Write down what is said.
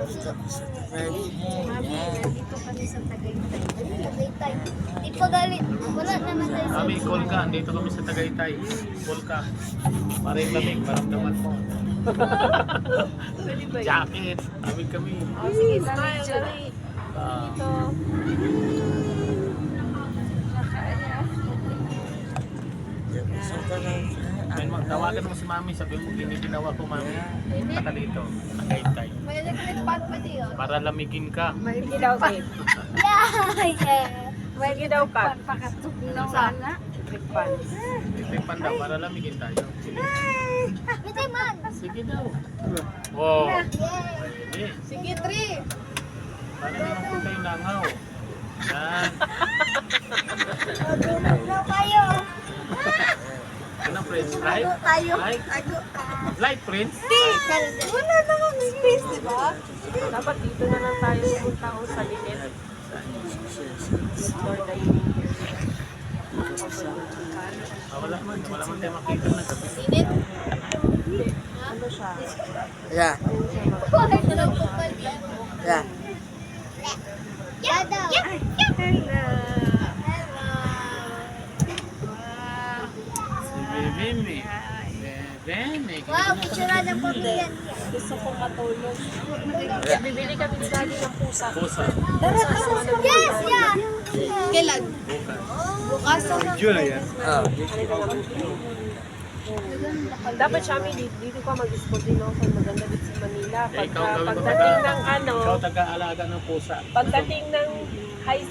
Mami, nandito kami sa Tagaytay. Tagaytay. Di pa galit. Wala naman tayo sa Kami, call ka. Dito kami sa Tagaytay. Call ka. Para yung lamig, maramdaman mo. Pwede ba yun? Jacket. Lamig kami. Oh, sige, smile. Dali. Ah, Ito. ayun, tawagan mo si Mami. Sabi mo, giniginawa ko, Mami. Taka dito. Tagaytay. may electric fan pa diyo. Para lamigin ka. May gidaw ka. Yeah! May gidaw ka. Pakatok na sana. Electric fan. Electric fan daw, para lamigin tayo. Sige. Mitte man! Sige daw. Wow. Yay! Pwede. Sige, 3. Para naman po kayo nangaw. Yan. Ano kayo? Ano, Prince? Light? Tayo. Light? Light, Prince? Wala naman space, di ba? Dapat dito na lang tayo pumunta o sa liit. Explore the universe. Wala man tayo makita ng gabi. Init? Ano siya? Yeah, Bakit na po ba yan? yeah. Yeah daw. Hello. Si Bebe. Bebe. Wow, picture na po yan. Gusto kong matulog. Bibili kami ni Daddy ng pusa. Pusa. Yes, yeah! Kailan? Bukas. Bukas na. Oh. Dapat siya dito ka mag-sport din ako sa maganda dito sa Manila. Eh, ikaw gawin mo Pagdating ng ano, Ikaw taga-alaga ng pusa. pagdating ng high